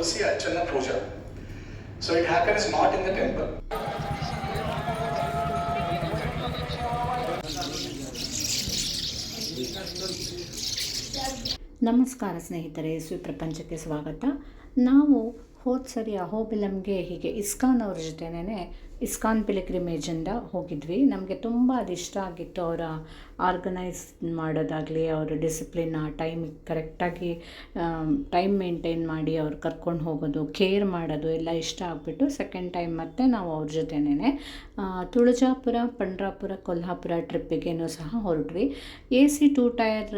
Tulsi Archana Puja. So it happens not in the temple. ನಮಸ್ಕಾರ ಸ್ನೇಹಿತರೆ, ಪ್ರಪಂಚಕ್ಕೆ ಸ್ವಾಗತ. ನಾವು ಹೋದ ಸರಿ ಅಹೋಬಿಲಮ್ಗೆ ಹೀಗೆ ಇಸ್ಕಾನ್ ಅವ್ರ ಜೊತೆನೇ ಇಸ್ಕಾನ್ ಪಿಲಿಗ್ರಿಮೇಜಿಂದ ಹೋಗಿದ್ವಿ. ನಮಗೆ ತುಂಬ ಅದು ಇಷ್ಟ ಆಗಿತ್ತು. ಅವರ ಆರ್ಗನೈಸ್ ಮಾಡೋದಾಗಲಿ, ಅವರ ಡಿಸಿಪ್ಲಿನ್, ಟೈಮ್ ಕರೆಕ್ಟಾಗಿ ಟೈಮ್ ಮೇಂಟೈನ್ ಮಾಡಿ ಅವ್ರು ಕರ್ಕೊಂಡು ಹೋಗೋದು, ಕೇರ್ ಮಾಡೋದು ಎಲ್ಲ ಇಷ್ಟ ಆಗಿಬಿಟ್ಟು ಸೆಕೆಂಡ್ ಟೈಮ್ ಮತ್ತೆ ನಾವು ಅವ್ರ ಜೊತೆನೇ ತುಳಜಾಪುರ, ಪಂಡ್ರಾಪುರ, ಕೊಲ್ಹಾಪುರ ಟ್ರಿಪ್ಪಿಗೇನೂ ಸಹ ಹೊರಟ್ವಿ. AC 2 ಟೈರ್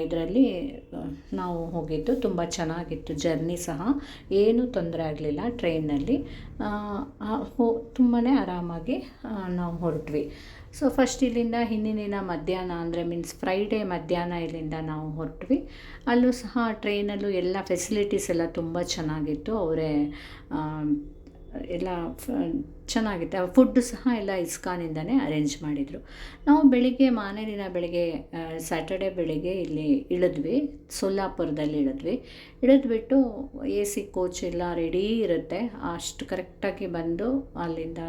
ಇದರಲ್ಲಿ ನಾವು ಹೋಗಿದ್ದು. ತುಂಬ ಚೆನ್ನಾಗಿತ್ತು ಜರ್ನಿ ಸಹ, ಏನೂ ತೊಂದರೆ ಆಗಲಿಲ್ಲ. ಟ್ರೈನಲ್ಲಿ ತುಂಬಾ ಆರಾಮಾಗಿ ನಾವು ಹೊರಟ್ವಿ. ಸೊ ಫಸ್ಟ್ ಇಲ್ಲಿಂದ ಹಿಂದಿನ ದಿನ ಮಧ್ಯಾಹ್ನ ಅಂದರೆ ಫ್ರೈಡೇ ಮಧ್ಯಾಹ್ನ ಇಲ್ಲಿಂದ ನಾವು ಹೊರಟ್ವಿ. ಅಲ್ಲೂ ಸಹ ಟ್ರೈನಲ್ಲೂ ಎಲ್ಲ ಫೆಸಿಲಿಟೀಸ್ ಎಲ್ಲ ತುಂಬ ಚೆನ್ನಾಗಿತ್ತು. ಅವರೇ ಎಲ್ಲ ಚೆನ್ನಾಗಿತ್ತು. ಫುಡ್ಡು ಸಹ ಎಲ್ಲ ಇಸ್ಕಾನಿಂದನೇ ಅರೇಂಜ್ ಮಾಡಿದರು. ನಾವು ಮಾರನೇ ದಿನ ಬೆಳಿಗ್ಗೆ ಸ್ಯಾಟರ್ಡೆ ಬೆಳಿಗ್ಗೆ ಇಲ್ಲಿ ಇಳಿದ್ವಿ. ಸೊಲ್ಲಾಪುರದಲ್ಲಿ ಇಳಿದ್ಬಿಟ್ಟು AC ಕೋಚ್ ಎಲ್ಲ ರೆಡಿ ಇರುತ್ತೆ. ಅಷ್ಟು ಕರೆಕ್ಟಾಗಿ ಬಂದು ಅಲ್ಲಿಂದ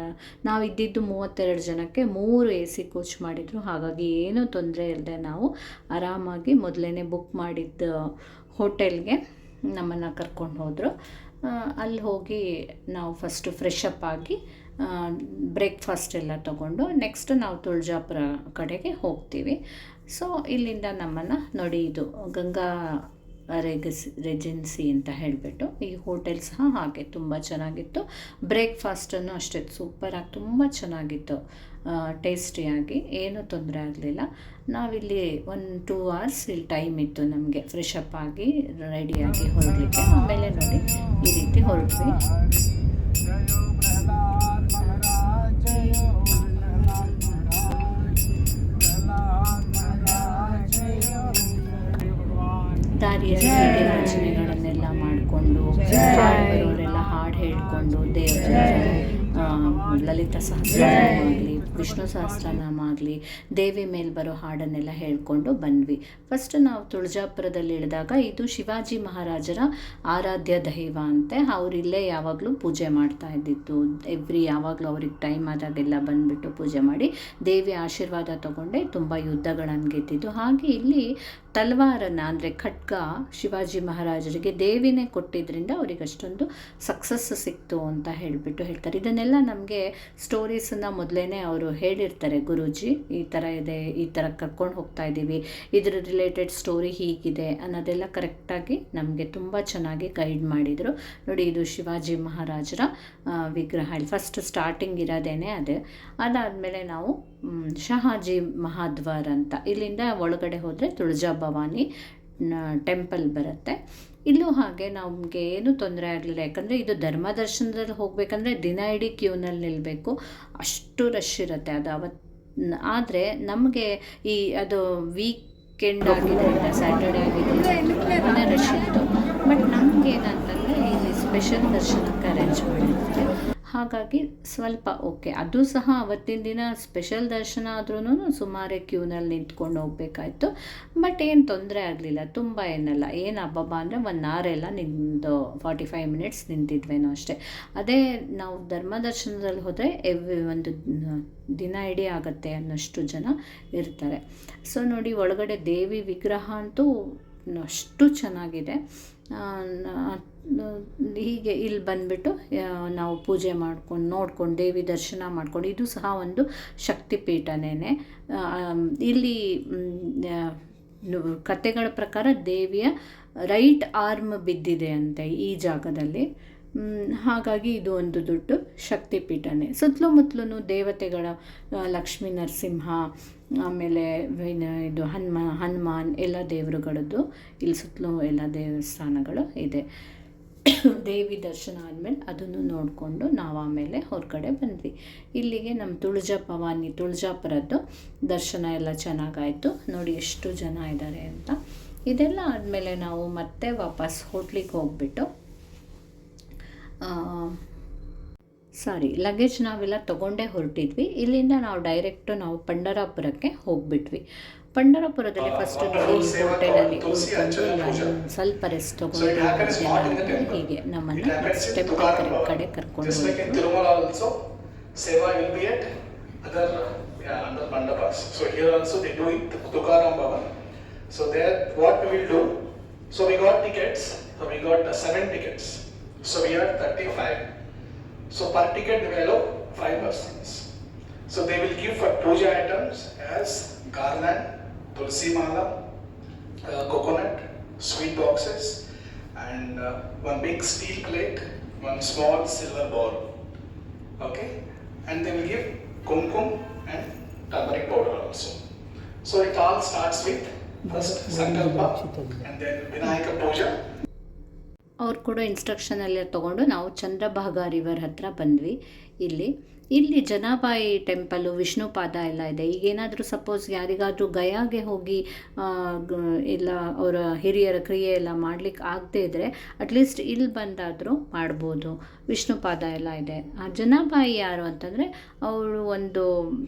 ನಾವು ಇದ್ದಿದ್ದು 32 ಜನಕ್ಕೆ 3 AC ಕೋಚ್ ಮಾಡಿದರು. ಹಾಗಾಗಿ ಏನೂ ತೊಂದರೆ ಇಲ್ಲದೆ ನಾವು ಆರಾಮಾಗಿ ಮೊದಲೇ ಬುಕ್ ಮಾಡಿದ್ದ ಹೋಟೆಲ್ಗೆ ನಮ್ಮನ್ನು ಕರ್ಕೊಂಡು ಹೋದರು. ಅಲ್ಲಿ ಹೋಗಿ ನಾವು ಫಸ್ಟು ಫ್ರೆಶ್ ಅಪ್ ಆಗಿ ಬ್ರೇಕ್ಫಾಸ್ಟ್ ಎಲ್ಲ ತೊಗೊಂಡು ನೆಕ್ಸ್ಟ್ ನಾವು ತುಳಜಾಪುರ ಕಡೆಗೆ ಹೋಗ್ತೀವಿ. ಸೊ ಇಲ್ಲಿಂದ ನಮ್ಮನ್ನು ನೋಡಿ, ಇದು ಗಂಗಾ ರೆಜೆನ್ಸಿ ಅಂತ ಹೇಳಿಬಿಟ್ಟು ಈ ಹೋಟೆಲ್ ಸಹ ಹಾಗೆ ತುಂಬ ಚೆನ್ನಾಗಿತ್ತು. ಬ್ರೇಕ್ಫಾಸ್ಟನ್ನು ಅಷ್ಟೇ ಸೂಪರಾಗಿ ತುಂಬ ಚೆನ್ನಾಗಿತ್ತು, ಟೇಸ್ಟಿಯಾಗಿ, ಏನೂ ತೊಂದರೆ ಆಗಲಿಲ್ಲ. ನಾವಿಲ್ಲಿ 1-2 hours ಇಲ್ಲಿ ಟೈಮ್ ಇತ್ತು ನಮಗೆ ಫ್ರೆಶ್ ಅಪ್ ಆಗಿ ರೆಡಿಯಾಗಿ ಹೊರಡಲಿಕ್ಕೆ. ಆಮೇಲೆ ನೋಡಿ ಈ ರೀತಿ ಹೊರಟ್ವಿ. ದಾರಿಯಲ್ಲಿ ದಿನಾಚರಣೆಗಳನ್ನೆಲ್ಲ ಮಾಡಿಕೊಂಡು ಬರೋರೆಲ್ಲ ಹಾಡು ಹೇಳ್ಕೊಂಡು ದೇವರ ಲಲಿತಾ ಸಹಸ್ರನಾಮ ಆಗಲಿ, ವಿಷ್ಣು ಸಹಸ್ರನಾಮ ಆಗಲಿ, ದೇವಿ ಮೇಲೆ ಬರೋ ಹಾಡನ್ನೆಲ್ಲ ಹೇಳ್ಕೊಂಡು ಬಂದ್ವಿ. ಫಸ್ಟ್ ನಾವು ತುಳಜಾಪುರದಲ್ಲಿ ಇಳಿದಾಗ ಇದು ಶಿವಾಜಿ ಮಹಾರಾಜರ ಆರಾಧ್ಯ ದೈವ ಅಂತೆ. ಅವರಿಲ್ಲೇ ಯಾವಾಗಲೂ ಪೂಜೆ ಮಾಡ್ತಾ ಇದ್ದಿತ್ತು. ಯಾವಾಗಲೂ ಅವ್ರಿಗೆ ಟೈಮ್ ಆದಾಗೆಲ್ಲ ಬಂದುಬಿಟ್ಟು ಪೂಜೆ ಮಾಡಿ ದೇವಿ ಆಶೀರ್ವಾದ ತಗೊಂಡೆ ತುಂಬ ಯುದ್ಧಗಳನ್ನು ಗೆದ್ದಿದ್ದು. ಹಾಗೆ ಇಲ್ಲಿ ತಲ್ವಾರನ್ನು ಅಂದರೆ ಖಡ್ಗ ಶಿವಾಜಿ ಮಹಾರಾಜರಿಗೆ ದೇವಿನೇ ಕೊಟ್ಟಿದ್ದರಿಂದ ಅವ್ರಿಗೆ ಅಷ್ಟೊಂದು ಸಕ್ಸಸ್ ಸಿಕ್ತು ಅಂತ ಹೇಳ್ತಾರೆ. ಇದನ್ನೆಲ್ಲ ನಮಗೆ ಸ್ಟೋರೀಸನ್ನು ಮೊದಲೇ ಅವರು ಹೇಳಿರ್ತಾರೆ, ಗುರೂಜಿ ಈ ಥರ ಇದೆ, ಈ ಥರ ಕರ್ಕೊಂಡು ಹೋಗ್ತಾ ಇದ್ದೀವಿ, ಇದ್ರ ರಿಲೇಟೆಡ್ ಸ್ಟೋರಿ ಹೀಗಿದೆ ಅನ್ನೋದೆಲ್ಲ ಕರೆಕ್ಟಾಗಿ ನಮಗೆ ತುಂಬ ಚೆನ್ನಾಗಿ ಗೈಡ್ ಮಾಡಿದರು. ನೋಡಿ, ಇದು ಶಿವಾಜಿ ಮಹಾರಾಜರ ವಿಗ್ರಹ. ಇಲ್ಲಿ ಫಸ್ಟ್ ಸ್ಟಾರ್ಟಿಂಗ್ ಇರೋದೇನೆ ಅದಾದಮೇಲೆ ನಾವು ಶಹಾಜಿ ಮಹಾದ್ವಾರ್ ಅಂತ, ಇಲ್ಲಿಂದ ಒಳಗಡೆ ಹೋದರೆ ತುಳಜಾ ಭವಾನಿ ಟೆಂಪಲ್ ಬರುತ್ತೆ. ಇಲ್ಲೂ ಹಾಗೆ ನಮಗೆ ಏನೂ ತೊಂದರೆ ಆಗಲಿಲ್ಲ. ಯಾಕಂದರೆ ಇದು ಧರ್ಮ ದರ್ಶನದಲ್ಲಿ ಹೋಗಬೇಕಂದ್ರೆ ದಿನ ಇಡೀ ಕ್ಯೂನಲ್ಲಿ ನಿಲ್ಲಬೇಕು, ಅಷ್ಟು ರಶ್ ಇರುತ್ತೆ ಅದು. ಆದರೆ ನಮಗೆ ಅದು ವೀಕೆಂಡ್ ಆಗಿದ್ದರಿಂದ, ಸ್ಯಾಟರ್ಡೇ ಆಗಿದ್ದರಿಂದ ರಶ್ ಇತ್ತು. ಬಟ್ ನಮಗೇನಂತಂದರೆ ಇಲ್ಲಿ ಸ್ಪೆಷಲ್ ದರ್ಶನಕ್ಕೆ ಅರೇಂಜ್ ಮಾಡಿರ್ತಾರೆ. ಹಾಗಾಗಿ ಸ್ವಲ್ಪ ಓಕೆ. ಅದು ಸಹ ಅವತ್ತಿನ ದಿನ ಸ್ಪೆಷಲ್ ದರ್ಶನ ಆದ್ರೂ ಸುಮಾರು ಕ್ಯೂನಲ್ಲಿ ನಿಂತ್ಕೊಂಡು ಹೋಗಬೇಕಾಯ್ತು. ಬಟ್ ಏನು ತೊಂದರೆ ಆಗಲಿಲ್ಲ, ತುಂಬ ಏನಲ್ಲ. ಏನು ಹಬ್ಬ ಅಂದರೆ 1 hour ಎಲ್ಲ 45 minutes ನಿಂತಿದ್ವೇನೋ ಅಷ್ಟೇ. ಅದೇ ನಾವು ಧರ್ಮ ದರ್ಶನದಲ್ಲಿ ಹೋದರೆ ಒಂದು ದಿನ ಇಡೀ ಆಗುತ್ತೆ ಅನ್ನೋಷ್ಟು ಜನ ಇರ್ತಾರೆ. ಸೊ ನೋಡಿ, ಒಳಗಡೆ ದೇವಿ ವಿಗ್ರಹ ಅಂತೂ ಅಷ್ಟು ಚೆನ್ನಾಗಿದೆ. ಹೀಗೆ ಇಲ್ಲಿ ಬಂದುಬಿಟ್ಟು ನಾವು ಪೂಜೆ ನೋಡ್ಕೊಂಡು ದೇವಿ ದರ್ಶನ ಮಾಡ್ಕೊಂಡು, ಇದು ಸಹ ಒಂದು ಶಕ್ತಿಪೀಠನೇ. ಇಲ್ಲಿ ಕಥೆಗಳ ಪ್ರಕಾರ ದೇವಿಯ ರೈಟ್ ಆರ್ಮ್ ಬಿದ್ದಿದೆ ಅಂತೆ ಈ ಜಾಗದಲ್ಲಿ. ಹಾಗಾಗಿ ಇದು ಒಂದು ದೊಡ್ಡ ಶಕ್ತಿಪೀಠನೇ. ಸುತ್ತಲೂ ದೇವತೆಗಳ, ಲಕ್ಷ್ಮೀ ನರಸಿಂಹ, ಆಮೇಲೆ ಇದು ಹನುಮಾನ್ ಎಲ್ಲ ದೇವರುಗಳದ್ದು ಇಲ್ಲಿ ಸುತ್ತಲೂ ಎಲ್ಲ ದೇವಸ್ಥಾನಗಳು ಇದೆ. ದೇವಿ ದರ್ಶನ ಆದಮೇಲೆ ಅದನ್ನು ನೋಡಿಕೊಂಡು ನಾವು ಆಮೇಲೆ ಹೊರಗಡೆ ಬಂದ್ವಿ. ಇಲ್ಲಿಗೆ ನಮ್ಮ ತುಳಜಾಪುರದ್ದು ದರ್ಶನ ಎಲ್ಲ ಚೆನ್ನಾಗಾಯಿತು. ನೋಡಿ ಎಷ್ಟು ಜನ ಇದ್ದಾರೆ ಅಂತ. ಇದೆಲ್ಲ ಆದಮೇಲೆ ನಾವು ಮತ್ತೆ ವಾಪಸ್ ಹೋಟ್ಲಿಗೆ ಹೋಗ್ಬಿಟ್ಟು ಲಗೇಜ್ ನಾವೆಲ್ಲ ತೊಗೊಂಡೇ ಹೊರಟಿದ್ವಿ. ಇಲ್ಲಿಂದ ನಾವು ಡೈರೆಕ್ಟು ನಾವು ಪಂಢರಾಪುರಕ್ಕೆ ಹೋಗ್ಬಿಟ್ವಿ. ಪಂಢರಾಪುರದಲ್ಲಿ ಫಸ್ಟ್ ನೋಡಿ ಹೋಟೆಲಲ್ಲಿ ಉಳ್ಕೊಂಡು ಸ್ವಲ್ಪ ರೆಸ್ಟ್ ತೊಗೊಂಡು ಹೀಗೆ ನಮ್ಮನ್ನು ನೆಕ್ಸ್ಟ್ ಟೆಂಪಲ್ ಕಡೆ ಕರ್ಕೊಂಡು ಹೋಗ್ತೀವಿ. Seva will be at other under mandapas. So here also they do it Tukaram Bhavan. So there what we will do, so we got tickets, so we got 7 tickets. So we are 35. So per ticket they will allow 5 persons. So they will give for puja items as garland, tulsi mala, coconut, sweet boxes, and one big steel plate, one small silver bowl. Okay. And they will give kumkum and turmeric powder also. So it all starts with first Sankalpa and then Vinayaka Puja. ಅವ್ರು ಕೊಡೋ ಇನ್ಸ್ಟ್ರಕ್ಷನಲ್ಲಿ ತೊಗೊಂಡು ನಾವು Chandrabhaga river ಹತ್ರ ಬಂದ್ವಿ. ಇಲ್ಲಿ Janabai temple, Vishnupad ಎಲ್ಲ ಇದೆ. ಈಗೇನಾದರೂ suppose ಯಾರಿಗಾದರೂ ಗಯಾಗೆ ಹೋಗಿ ಇಲ್ಲ ಅವರ ಹಿರಿಯರ ಕ್ರಿಯೆ ಎಲ್ಲ ಮಾಡಲಿಕ್ಕೆ ಆಗದೇ ಇದ್ದರೆ ಅಟ್ಲೀಸ್ಟ್ ಇಲ್ಲಿ ಬಂದಾದರೂ ಮಾಡ್ಬೋದು. ವಿಷ್ಣುಪಾದ ಎಲ್ಲ ಇದೆ. ಜನಾಬಾಯಿ ಯಾರು ಅಂತಂದರೆ ಅವಳು ಒಂದು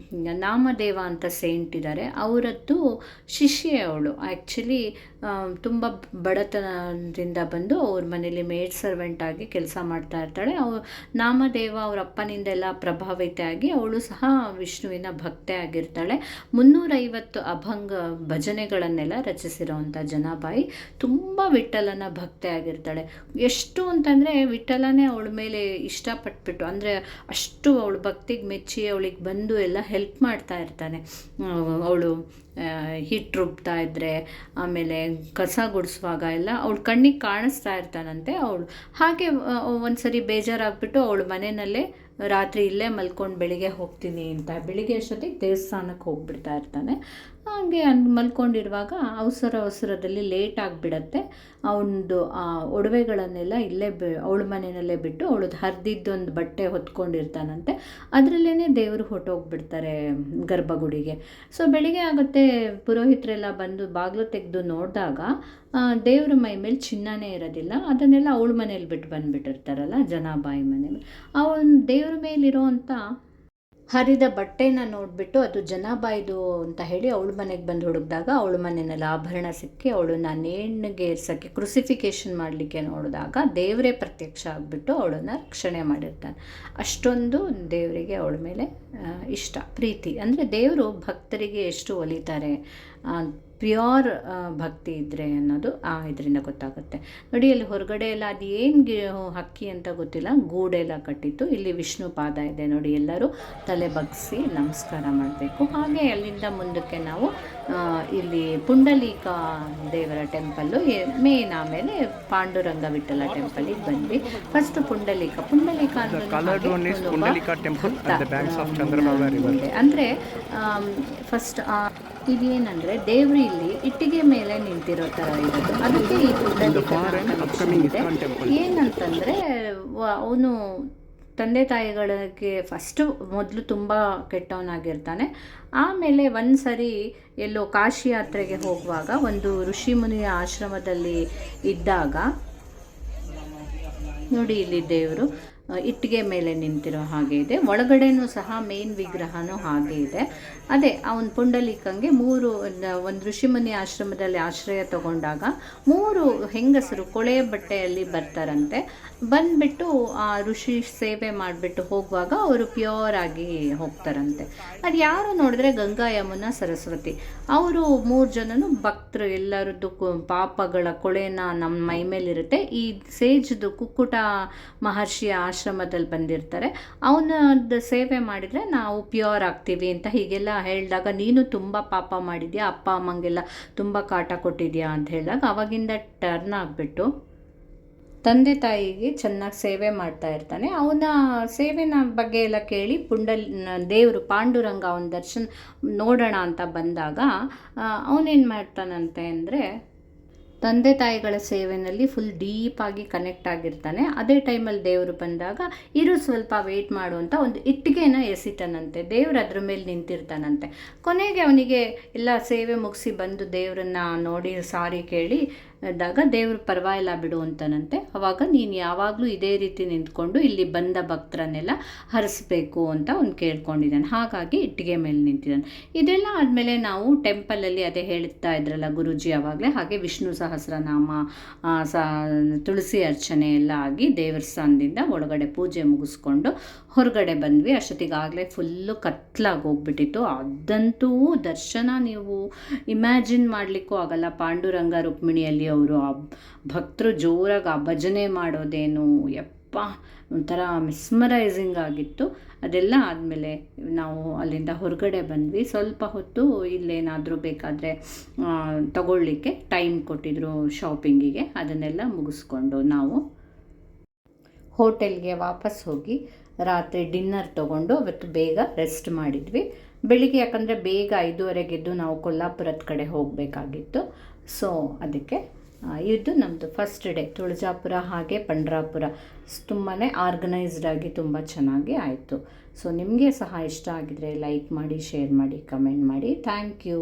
ನಾಮದೇವ ಅಂತ ಸೇಂಟ್ ಇದ್ದಾರೆ, ಅವರದ್ದು ಶಿಷ್ಯೆ ಅವಳು. ಆ್ಯಕ್ಚುಲಿ ತುಂಬ ಬಡತನದಿಂದ ಬಂದು ಅವ್ರ ಮನೇಲಿ ಮೇಡ್ ಸರ್ವೆಂಟ್ ಆಗಿ ಕೆಲಸ ಮಾಡ್ತಾ ಇರ್ತಾಳೆ. ನಾಮದೇವ ಅವ್ರ ಅಪ್ಪನಿಂದೆಲ್ಲ ಪ್ರಭಾವಿತ ಆಗಿ ಅವಳು ಸಹ ವಿಷ್ಣುವಿನ ಭಕ್ತೆ ಆಗಿರ್ತಾಳೆ. 350 ಅಭಂಗ ಭಜನೆಗಳನ್ನೆಲ್ಲ ರಚಿಸಿರೋವಂಥ ಜನಾಬಾಯಿ ತುಂಬ ವಿಠಲನ ಭಕ್ತೆ ಆಗಿರ್ತಾಳೆ. ಎಷ್ಟು ಅಂತಂದರೆ ವಿಠಲನೇ ಅವಳ ಮೇಲೆ ಇಷ್ಟಪಟ್ಬಿಟ್ಟು, ಅಂದರೆ ಅಷ್ಟು ಅವಳ ಭಕ್ತಿಗೆ ಮೆಚ್ಚಿ ಅವಳಿಗೆ ಬಂದು ಎಲ್ಲ ಹೆಲ್ಪ್ ಮಾಡ್ತಾ ಇರ್ತಾನೆ. ಅವಳು ಹಿಟ್ಟು ರುಬ್ತಾ ಇದ್ದರೆ, ಆಮೇಲೆ ಕಸ ಗುಡಿಸುವಾಗ ಎಲ್ಲ ಅವಳು ಕಣ್ಣಿಗೆ ಕಾಣಿಸ್ತಾ ಇರ್ತಾನಂತೆ. ಅವಳು ಹಾಗೆ ಒಂದು ಸರಿ ಬೇಜಾರಾಗ್ಬಿಟ್ಟು ಅವಳು ಮನೆಯಲ್ಲೇ ರಾತ್ರಿ ಇಲ್ಲೇ ಮಲ್ಕೊಂಡು ಬೆಳಿಗ್ಗೆ ಹೋಗ್ತೀನಿ ಅಂತ, ಬೆಳಿಗ್ಗೆ ಅಷ್ಟೊತ್ತಿಗೆ ದೇವಸ್ಥಾನಕ್ಕೆ ಹೋಗ್ಬಿಡ್ತಾ ಇರ್ತಾನೆ. ಹಾಗೆ ಮಲ್ಕೊಂಡಿರುವಾಗ ಅವಸರದಲ್ಲಿ ಲೇಟ್ ಆಗಿಬಿಡತ್ತೆ. ಅವನದು ಆ ಒಡವೆಗಳನ್ನೆಲ್ಲ ಇಲ್ಲೇ ಅವಳ ಮನೆಯಲ್ಲೇ ಬಿಟ್ಟು ಅವಳದು ಹರಿದಿದ್ದೊಂದು ಬಟ್ಟೆ ಹೊತ್ಕೊಂಡಿರ್ತಾನಂತೆ. ಅದರಲ್ಲೇ ದೇವರು ಹೊಟ್ಟೋಗ್ಬಿಡ್ತಾರೆ ಗರ್ಭಗುಡಿಗೆ. ಸೊ ಬೆಳಿಗ್ಗೆ ಆಗುತ್ತೆ, ಪುರೋಹಿತರೆಲ್ಲ ಬಂದು ಬಾಗಿಲು ತೆಗೆದು ನೋಡಿದಾಗ ದೇವ್ರ ಮೈ ಮೇಲೆ ಚಿನ್ನನೇ ಇರೋದಿಲ್ಲ. ಅದನ್ನೆಲ್ಲ ಅವಳ ಮನೇಲಿ ಬಿಟ್ಟು ಬಂದುಬಿಟ್ಟಿರ್ತಾರಲ್ಲ, ಜನಾಬಾಯಿ ಮನೆ ಮೇಲೆ. ಅವನ ದೇವ್ರ ಮೇಲಿರೋ ಅಂಥ ಹರಿದ ಬಟ್ಟೆನ ನೋಡಿಬಿಟ್ಟು ಅದು ಜನಾಬಾಯಿದು ಅಂತ ಹೇಳಿ ಅವಳ ಮನೆಗೆ ಬಂದು ಹುಡುಕಿದಾಗ ಅವಳ ಮನೆಯಲ್ಲಿ ಆಭರಣ ಸಿಕ್ಕಿ ಅವಳನ್ನ ನೇಣಿಗೆ ಏರ್ಸೋಕ್ಕೆ ಕ್ರುಸಿಫಿಕೇಷನ್ ಮಾಡಲಿಕ್ಕೆ ನೋಡಿದಾಗ ದೇವರೇ ಪ್ರತ್ಯಕ್ಷ ಆಗಿಬಿಟ್ಟು ಅವಳನ್ನು ರಕ್ಷಣೆ ಮಾಡಿರ್ತಾನೆ. ಅಷ್ಟೊಂದು ದೇವರಿಗೆ ಅವಳ ಮೇಲೆ ಇಷ್ಟ, ಪ್ರೀತಿ. ಅಂದರೆ ದೇವರು ಭಕ್ತರಿಗೆ ಎಷ್ಟು ಒಲಿತಾರೆ, ಪ್ಯೂರ್ ಭಕ್ತಿ ಇದ್ದರೆ ಅನ್ನೋದು ಇದರಿಂದ ಗೊತ್ತಾಗುತ್ತೆ. ನೋಡಿ ಅಲ್ಲಿ ಹೊರಗಡೆ ಎಲ್ಲ ಅದು ಏನು ಹಕ್ಕಿ ಅಂತ ಗೊತ್ತಿಲ್ಲ, ಗೂಡೆಲ್ಲ ಕಟ್ಟಿತ್ತು. ಇಲ್ಲಿ ವಿಷ್ಣು ಪಾದ ಇದೆ ನೋಡಿ, ಎಲ್ಲರೂ ತಲೆ ಬಗ್ಗಿಸಿ ನಮಸ್ಕಾರ ಮಾಡಬೇಕು. ಹಾಗೆ ಅಲ್ಲಿಂದ ಮುಂದಕ್ಕೆ ನಾವು ಇಲ್ಲಿ ಪುಂಡಲೀಕ ದೇವರ ಟೆಂಪಲ್ಲು ಮೇನ್, ಆಮೇಲೆ ಪಾಂಡುರಂಗ ವಿಠಲ ಟೆಂಪಲಿಗೆ ಬಂದ್ವಿ. ಫಸ್ಟ್ ಪುಂಡಲೀಕ ಅಂದರೆ ಫಸ್ಟ್ ಇದೇನಂದರೆ ದೇವರು ಇಲ್ಲಿ ಇಟ್ಟಿಗೆ ಮೇಲೆ ನಿಂತಿರೋ ಥರ ಇರೋದು, ಅದಕ್ಕೆ ಈ ಪುಂಡಲೀಕ ಇದೆ. ಏನಂತಂದರೆ ಅವನು ತಂದೆ ತಾಯಿಗಳಿಗೆ ಮೊದಲು ತುಂಬ ಕೆಟ್ಟವನಾಗಿರ್ತಾನೆ. ಆಮೇಲೆ ಒಂದು ಸರಿ ಎಲ್ಲೋ ಕಾಶಿ ಯಾತ್ರೆಗೆ ಹೋಗುವಾಗ ಒಂದು ಋಷಿಮುನಿಯ ಆಶ್ರಮದಲ್ಲಿ ಇದ್ದಾಗ ನೋಡಿ ಇಲ್ಲಿ ದೇವರು ಇಟ್ಟಿಗೆ ಮೇಲೆ ನಿಂತಿರೋ ಹಾಗೆ ಇದೆ. ಒಳಗಡೆನೂ ಸಹ ಮೇನ್ ವಿಗ್ರಹನೂ ಹಾಗೆ ಇದೆ. ಅದೇ ಅವನ ಪುಂಡಲೀಕಂಗೆ ಒಂದು ಋಷಿಮುನಿ ಆಶ್ರಮದಲ್ಲಿ ಆಶ್ರಯ ತಗೊಂಡಾಗ 3 ಹೆಂಗಸರು ಕೊಳೆ ಬಟ್ಟೆಯಲ್ಲಿ ಬರ್ತಾರಂತೆ. ಬಂದುಬಿಟ್ಟು ಆ ಋಷಿ ಸೇವೆ ಮಾಡಿಬಿಟ್ಟು ಹೋಗುವಾಗ ಅವರು ಪ್ಯೂರ್ ಆಗಿ ಹೋಗ್ತಾರಂತೆ. ಅದು ಯಾರು ನೋಡಿದ್ರೆ ಗಂಗಾ, ಯಮುನಾ, ಸರಸ್ವತಿ. ಅವರು 3 ಜನನು ಭಕ್ತರು. ಎಲ್ಲರದ್ದು ಪಾಪಗಳ ಕೊಳೆನ ನಮ್ಮ ಮೈ ಮೇಲಿರುತ್ತೆ. ಈ ಸೇಜ್ದು ಕುಕ್ಕುಟ ಮಹರ್ಷಿಯ ಆಶ್ರಮದಲ್ಲಿ ಬಂದಿರ್ತಾರೆ. ಅವನದ್ದು ಸೇವೆ ಮಾಡಿದರೆ ನಾವು ಪ್ಯೂರ್ ಆಗ್ತೀವಿ ಅಂತ ಹೀಗೆಲ್ಲ ಹೇಳಿದಾಗ, ನೀನು ತುಂಬ ಪಾಪ ಮಾಡಿದ್ಯಾ, ಅಪ್ಪ ಅಮ್ಮಂಗೆಲ್ಲ ತುಂಬ ಕಾಟ ಕೊಟ್ಟಿದ್ಯಾ ಅಂತ ಹೇಳಿದಾಗ ಅವಾಗಿಂದ ಟರ್ನ್ ಆಗಿಬಿಟ್ಟು ತಂದೆ ತಾಯಿಗೆ ಚೆನ್ನಾಗಿ ಸೇವೆ ಮಾಡ್ತಾ ಇರ್ತಾನೆ. ಅವನ ಸೇವೆನ ಬಗ್ಗೆ ಎಲ್ಲ ಕೇಳಿ ದೇವರು ಪಾಂಡುರಂಗ ಅವನ ದರ್ಶನ ನೋಡೋಣ ಅಂತ ಬಂದಾಗ ಅವನೇನು ಮಾಡ್ತಾನಂತೆ ಅಂದರೆ ತಂದೆ ತಾಯಿಗಳ ಸೇವೆಯಲ್ಲಿ ಫುಲ್ ಡೀಪಾಗಿ ಕನೆಕ್ಟ್ ಆಗಿರ್ತಾನೆ. ಅದೇ ಟೈಮಲ್ಲಿ ದೇವರು ಬಂದಾಗ ಸ್ವಲ್ಪ ವೆಯ್ಟ್ ಮಾಡುವಂಥ ಒಂದು ಇಟ್ಟಿಗೆನ ಎಸಿತಾನಂತೆ. ದೇವರು ಅದ್ರ ಮೇಲೆ ನಿಂತಿರ್ತಾನಂತೆ. ಕೊನೆಗೆ ಅವನಿಗೆ ಎಲ್ಲ ಸೇವೆ ಮುಗಿಸಿ ಬಂದು ದೇವರನ್ನ ನೋಡಿ ಸಾರಿ ಕೇಳಿ ಇದ್ದಾಗ ದೇವ್ರು ಪರವಾಗಿಲ್ಲ ಬಿಡು ಅಂತನಂತೆ. ಅವಾಗ ನೀನು ಯಾವಾಗಲೂ ಇದೇ ರೀತಿ ನಿಂತ್ಕೊಂಡು ಇಲ್ಲಿ ಬಂದ ಭಕ್ತರನ್ನೆಲ್ಲ ಹರಿಸ್ಬೇಕು ಅಂತ ಒಂದು ಕೇಳ್ಕೊಂಡಿದ್ದಾನೆ. ಹಾಗಾಗಿ ಇಟ್ಟಿಗೆ ಮೇಲೆ ನಿಂತಿದ್ದಾನೆ. ಇದೆಲ್ಲ ಆದಮೇಲೆ ನಾವು ಟೆಂಪಲಲ್ಲಿ ಅದೇ ಹೇಳ್ತಾ ಇದ್ರಲ್ಲ ಗುರೂಜಿ ಆವಾಗಲೇ, ಹಾಗೆ ವಿಷ್ಣು ಸಹಸ್ರನಾಮ ತುಳಸಿ ಅರ್ಚನೆ ಎಲ್ಲ ಆಗಿ ದೇವ್ರ ಸ್ಥಾನದಿಂದ ಒಳಗಡೆ ಪೂಜೆ ಮುಗಿಸ್ಕೊಂಡು ಹೊರಗಡೆ ಬಂದ್ವಿ. ಅಷ್ಟೊತ್ತಿಗಾಗಲೇ ಫುಲ್ಲು ಕತ್ಲಾಗಿ ಹೋಗ್ಬಿಟ್ಟಿತ್ತು. ಅದಂತೂ ದರ್ಶನ ನೀವು ಇಮ್ಯಾಜಿನ್ ಮಾಡಲಿಕ್ಕೂ ಆಗಲ್ಲ. ಪಾಂಡುರಂಗ ರುಕ್ಮಿಣಿಯಲ್ಲಿ ಅವರು ಆ ಭಕ್ತರು ಜೋರಾಗಿ ಆ ಭಜನೆ ಮಾಡೋದೇನು ಯಪ್ಪ ಒಂಥರ ಮಿಸ್ಮರೈಸಿಂಗ್ ಆಗಿತ್ತು. ಅದೆಲ್ಲ ಆದಮೇಲೆ ನಾವು ಅಲ್ಲಿಂದ ಹೊರಗಡೆ ಬಂದ್ವಿ. ಸ್ವಲ್ಪ ಹೊತ್ತು ಇಲ್ಲೇನಾದರೂ ಬೇಕಾದರೆ ತಗೊಳ್ಳಿಕ್ಕೆ ಟೈಮ್ ಕೊಟ್ಟಿದ್ರು ಶಾಪಿಂಗಿಗೆ. ಅದನ್ನೆಲ್ಲ ಮುಗಿಸ್ಕೊಂಡು ನಾವು ಹೋಟೆಲ್ಗೆ ವಾಪಸ್ ಹೋಗಿ ರಾತ್ರಿ ಡಿನ್ನರ್ ತೊಗೊಂಡು ಅವತ್ತು ಬೇಗ ರೆಸ್ಟ್ ಮಾಡಿದ್ವಿ. ಬೆಳಿಗ್ಗೆ ಯಾಕಂದರೆ ಬೇಗ 5:30ಗೆ ಎದ್ದು ನಾವು ಕೊಲ್ಲಾಪುರದ ಕಡೆ ಹೋಗಬೇಕಾಗಿತ್ತು. ಸೊ ಅದಕ್ಕೆ ಇದು ನಮ್ಮದು ಫಸ್ಟ್ ಡೇ ತುಳಜಾಪುರ ಹಾಗೆ ಪಂಡ್ರಾಪುರ ತುಂಬಾ ಆರ್ಗನೈಸ್ಡಾಗಿ ತುಂಬ ಚೆನ್ನಾಗಿ ಆಯಿತು. ಸೊ ನಿಮಗೆ ಸಹ ಇಷ್ಟ ಆಗಿದರೆ ಲೈಕ್ ಮಾಡಿ, ಶೇರ್ ಮಾಡಿ, ಕಮೆಂಟ್ ಮಾಡಿ. Thank you.